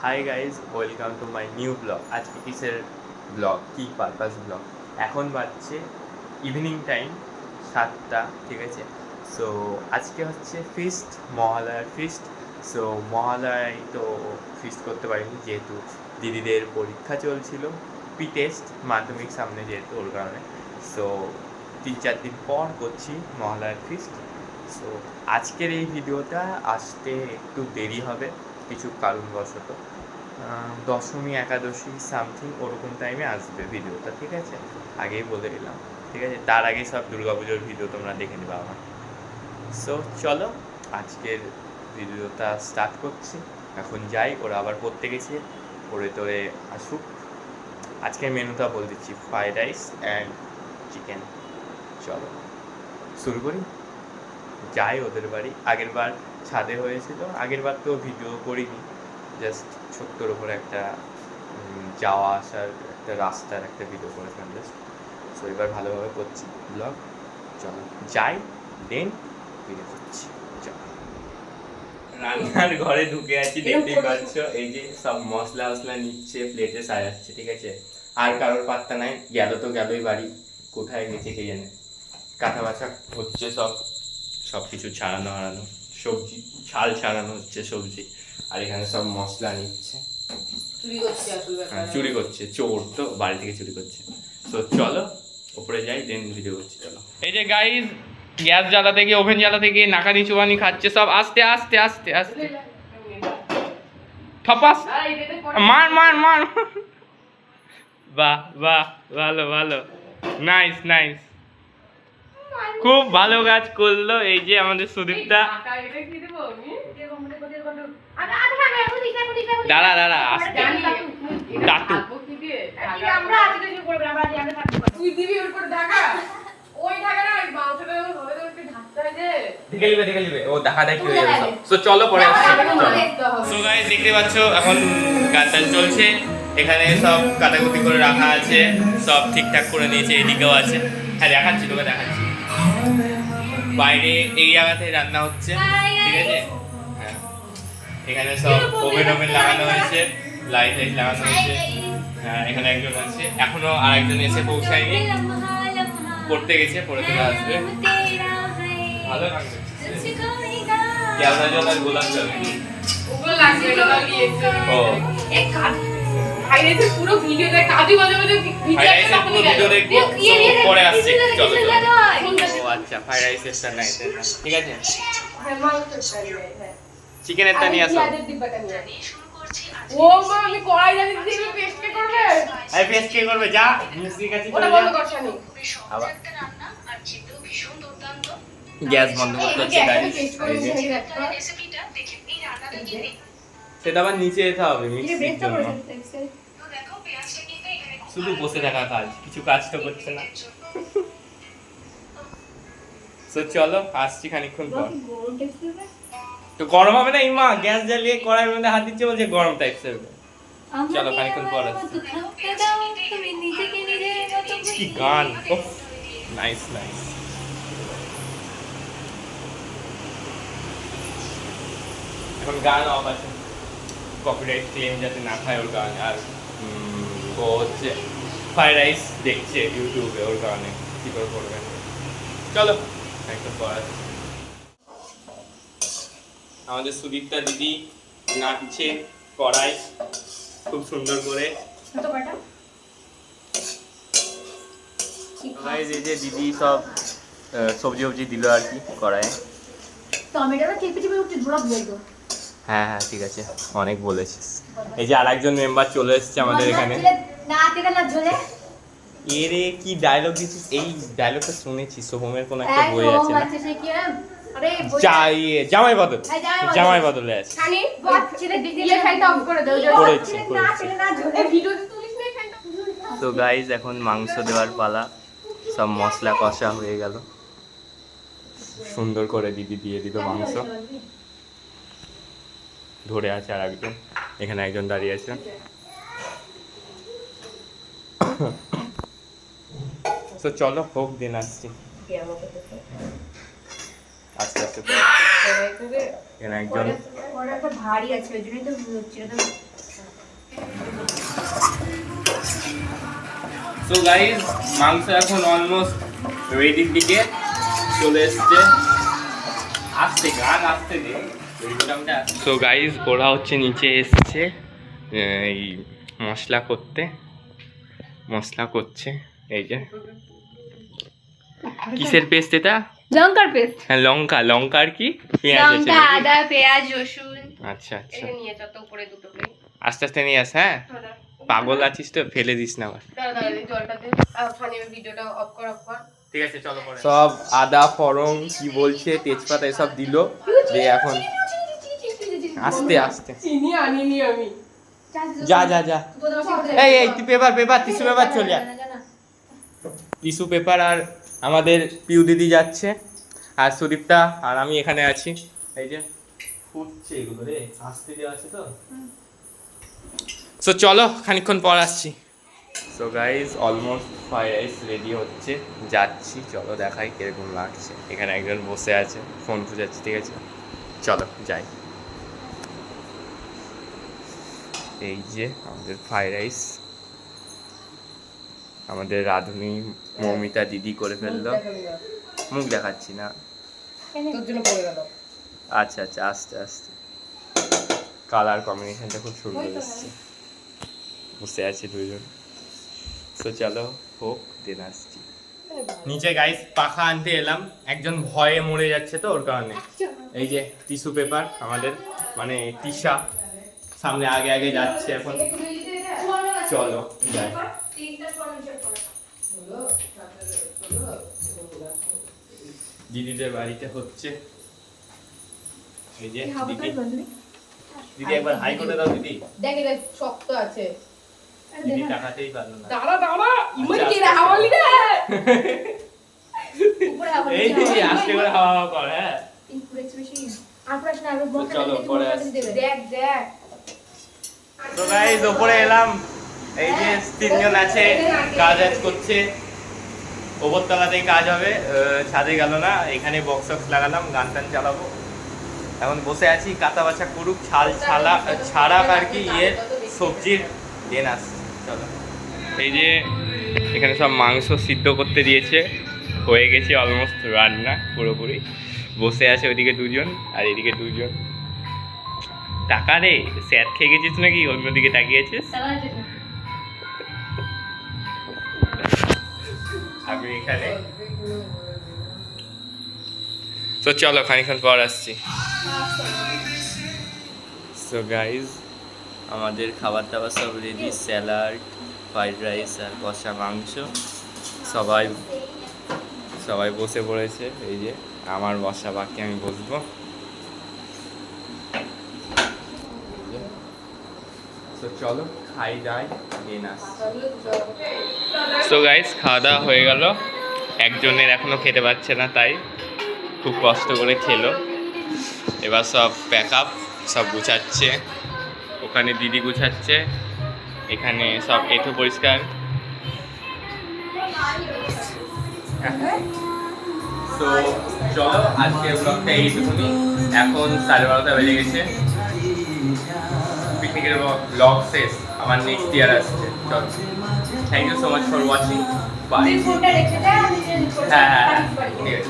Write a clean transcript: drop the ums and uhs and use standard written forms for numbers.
Hi guys, welcome to my new blog. আজকে কিসের blog, কী purpose blog. এখন বাজছে ইভিনিং টাইম 7টা, ঠিক আছে। সো আজকে হচ্ছে ফিস্ট, মহালয়ার ফিস্ট। সো মহালয়ায় তো ফিস্ট করতে পারিনি, যেহেতু দিদিদের পরীক্ষা চলছিল, পি টেস্ট, মাধ্যমিক সামনে যেহেতু, ওর কারণে। সো 3-4 দিন পর করছি মহালয়ার ফিস্ট। সো আজকের এই ভিডিওটা আসতে একটু দেরি হবে কিছু কারণবশত। দশমী, একাদশী সামথিং ওরকম টাইমে আসবে ভিডিওটা, ঠিক আছে, আগেই বলে দিলাম, ঠিক আছে। তার আগে সব দুর্গাপুজোর ভিডিও তোমরা দেখে নেবে আমার। সো চলো আজকের ভিডিওটা স্টার্ট করছি। এখন যাই, ওরা আবার পড়তে গেছে, পড়ে তোরে আসুক। আজকের মেনুটা বলে দিচ্ছি, ফ্রাইড রাইস অ্যান্ড চিকেন। চলো শুরু করি। যাই ওদের বাড়ি, আগের বার ছাদে হয়েছিল, আগের বার তো ভিডিও করিনি, জাস্ট ছোট্টর ওপরে একটা যাওয়া আসার একটা রাস্তার একটা ভিডিও করেছিলাম জাস্ট। সো এবার ভালোভাবে করছি ব্লগ। চলো যাই, দেন ভিডিও করছি। চলো রান্নার ঘরে ঢুকে আছি, দেখতেই পাচ্ছ, এই যে সব মশলা টশলা নিচ্ছে, প্লেটে সাজাচ্ছে, ঠিক আছে। আর কারোর পাত্তা নাই, গেল তো গেলই বাড়ি, কোথায় গেছে কে জানে। কাঁথা বাছা হচ্ছে, সব কিছু ছাড়ানো হারানো, সবজি ছাল ছাড়ানো হচ্ছে সবজি, আর এখানে সব মশলা নিচ্ছে, চুরি করছে, চোর তো বাড়ি থেকে চুরি করছে। তো চলো উপরে যাই, দেন ভিডিও করছি। চলো, এই যে গাইস, গ্যাস জ্বালা থেকে, ওভেন জ্বালা থেকে নাকানি চুবানি খাচ্ছে সব, আস্তে আস্তে আস্তে আস্তে, থপাস, মার মার মার। বাহ বাহ, ভালো ভালো, নাইস নাইস, খুব ভালো কাজ করলো এই যে আমাদের সুদীপটা। দাঁড়া দাঁড়া, আস্তে, টাটু দেখে নিবে, ও দেখা দেখি হয়ে যাবে সব। সো চলো পরে আসছি। সো গাইস, দেখতে পাচ্ছ এখন গান টান চলছে, এখানে সব কাটাকুটি করে রাখা আছে, সব ঠিকঠাক করে নিয়েছে, এদিকেও আছে। হ্যাঁ দেখাচ্ছি, তোকে দেখাচ্ছি। বাইরে এই জায়গাতে রান্না হচ্ছে, ঠিক আছে। হ্যাঁ, এখানে সব ওভেন লাগানো হয়েছে, লাইট লাগানো হয়েছে। হ্যাঁ, এখানে একজন আছে, এখনো আরেকজন এসে পৌঁছায়নি, পড়তে গেছে, পড়ে চলে আসবে। ভালো গান করছে, কেওড়া জল আর গোলাপ জল ওগুলো লাগবে, ওটা দিয়েছে। ও এক কাজ ভাইরাইসের পুরো ভিডিওতে কাজু বাজে বাজে ভিডিওটা পুরো ভিডিও দেখো, পরে আসছে। চলো ও আচ্ছা, ফ্রাইড রাইসেরটা নাই, ঠিক আছে। চিকেনেরটা নিয়ে আসো। ও মা, আমি কড়াই জানি দিলে পেস্ট কে করবে? আই পেস্ট কে করবে? যা মিস্ত্রির কাছে চলে যা। ওটা বন্ধ করছ নি আবার আর চিত্র ভীষণ দুর্দান্ত। গ্যাস বন্ধ করতে হচ্ছে গাইস, এই যে রেসিপিটা দেখে এই রান্নাটা কি সেটা আবার নিচে যেতে হবে মিক্সির জন্য। তো দেখো পেঁয়াজটা কিন্তু এখানে শুধু বসে থাকা কাজ, কিছু কাজ তো করছে না। সো চলো আসছি খানিকক্ষণ পর। তো গরম হবে না ইমা, গ্যাস জ্বালিয়ে কড়াইয়ের মধ্যে হাত দিচ্ছে, বলছে গরম টাইপস হবে। চলো খানিকক্ষণ পর আসছি। কি গান, নাইস নাইস। এখন গান অফ আছে, কপিরাইট ক্লেম যাতে না খায় ওর কারণে। আর ও হচ্ছে ফ্রাইড রাইস দেখছে ইউটিউবে, ওর কারণে কী করে করবে। চলো একটু পর আসছি। আমাদের সুদীপ্তা দিদি নাচছে কড়াই খুব সুন্দর করে। এই যে দিদি সব সবজি ফবজি দিল আর কি কড়াইয়ে। হ্যাঁ হ্যাঁ ঠিক আছে, অনেক বলেছিস। এই যে আরেকজন মেম্বার চলে এসেছে আমাদের এখানে। এরে কি ডায়লগ দিছিস? এই ডায়লগটা শুনেছি, সোহমের কোন একটা বই আছে না, জামাই বদল, জামাই বদলে আছে। তো গাইজ এখন মাংস দেওয়ার পালা, সব মশলা কষা হয়ে গেল, সুন্দর করে দিদি দিয়ে দিল মাংস। ধরে আছে আর একজন, এখানে একজন দাঁড়িয়ে আছে। তো চলো হোক, দিন আসছি আস্তে আস্তে। এখানে একজন সো গাইস, মাংস এখন অলমোস্ট রেডির দিকে চলে এসছে। আস্তে গান আসতে দে। সো গাইস, ওরা হচ্ছে নিচে এসছে এই মশলা করছে। এই যে কিসের পেস্ট এটা? লঙ্কার পেস্ট। হ্যাঁ, লঙ্কার কি পেঁয়াজ আছে? লঙ্কা, আদা, পেঁয়াজ, রসুন। আচ্ছা আচ্ছা, এটা নিয়ে যত উপরে দুটো করে। আস্তে আস্তে নিয়ে আস। হ্যাঁ, পাগল আছিস তো, ফেলে দিস না আবার। জলটা দে। ফানি ভিডিওটা অফ কর। ঠিক আছে, চলো পরে। সব আদা, ফড়ং, কি বলছে, তেজপাতা এসব দিল। দিয়ে এখন আস্তে চিনি আনিনি আমি। যা এই তুই পেপার টিস্যু পেপার চলে যা। টিস্যু পেপার আর আমাদের পিউ দিদি যাচ্ছে, আর সুদীপটা আর আমি এখানে আছি। এই যে ফুটছে এগুলো রে, আস্তে দেওয়া আছে তো। সো চলো, খানিকক্ষণ পর আসছি। So guys, almost fried rice ready হচ্ছে, যাচ্ছি। চলো দেখাই কিরকম লাগছে। এখানে একজন বসে আছে, ফোন খুঁজাচ্ছে। ঠিক আছে, চলো যাই। এই যে আমাদের ফ্রাইড রাইস, আমাদের রাঁধুনি মৌমিতা দিদি করে ফেললো। মুখ দেখাচ্ছি না। আচ্ছা আস্তে কালার কম্বিনেশনটা খুব সুন্দর এসছে। বসে আছে দুজন। তো চলো হোক, দেন আসছি। নিচে গাইস পাখা আনতে এলাম, একজন ভয়ে মরে যাচ্ছে তো ওর কারণে। এই যে টিস্যু পেপার আমাদের, মানে টিসা সামনে আগে যাচ্ছে এখন। চলো যাই। দিদিদের বাড়িতে হচ্ছে। এই যে দিদি একবার হাই করে দাও। দিদি দেখ এটা শক্ত আছে। দিদি টাকাতেই পারলো না। দাঁড়া ইমন কি রে হাওয়ালি রে। উপরে হাওয়ালি। এই দিদি আস্তে করে হাওয়া কর। হ্যাঁ, উপরে বেশি আর প্রশ্ন আর বলতে চলো পরে দেখ তো গাইস, উপরে এলাম। এই যে তিনজন আছে, কাজ করছে। ওপরতলাতেই কাজ হবে, ছাদে গেল না। এখানে বক্স লাগালাম, গান টান চালাবো। এখন বসে আছি, কাঁচা বাছা করুক, ছাড়া আর কি সবজির দেন আসছে। চলো, এই যে এখানে সব মাংস সিদ্ধ করতে দিয়েছে, হয়ে গেছে অলমোস্ট রান্না পুরোপুরি। বসে আছে ওইদিকে দুজন আর এদিকে দুজন। টাকা রে, স্যার খেয়ে গেছিস নাকি অন্যদিকে তাকিয়েছিস? আমি এখানে। তো চলো, খানিকক্ষণ পর আসছি। সো গাইজ, আমাদের খাবার দাবার সব রেডি। স্যালাড, ফ্রাইড রাইস আর কষা মাংস। সবাই বসে পড়েছে। এই যে আমার বসা বাকি, আমি বসবো। তো চলো খাই দাই, সো গাইস, খাওয়া দাওয়া হয়ে গেল। একজনের এখনো খেতে পাচ্ছে না, তাই খুব কষ্ট করে খেলো। এবার সব প্যাক আপ, সব গুছাচ্ছে। ওখানে দিদি গুছাচ্ছে, এখানে সব এঁঠো পরিষ্কার। তো চলো, আজকে ব্লগটা এইটুকুনি। এখন 12:30 বেজে গেছে। পিকনিকের ব্লগ শেষ, আমার নেক্সট ইয়ার আসছে। চলো, thank you so much for watching. Bye. হ্যাঁ, ঠিক আছে।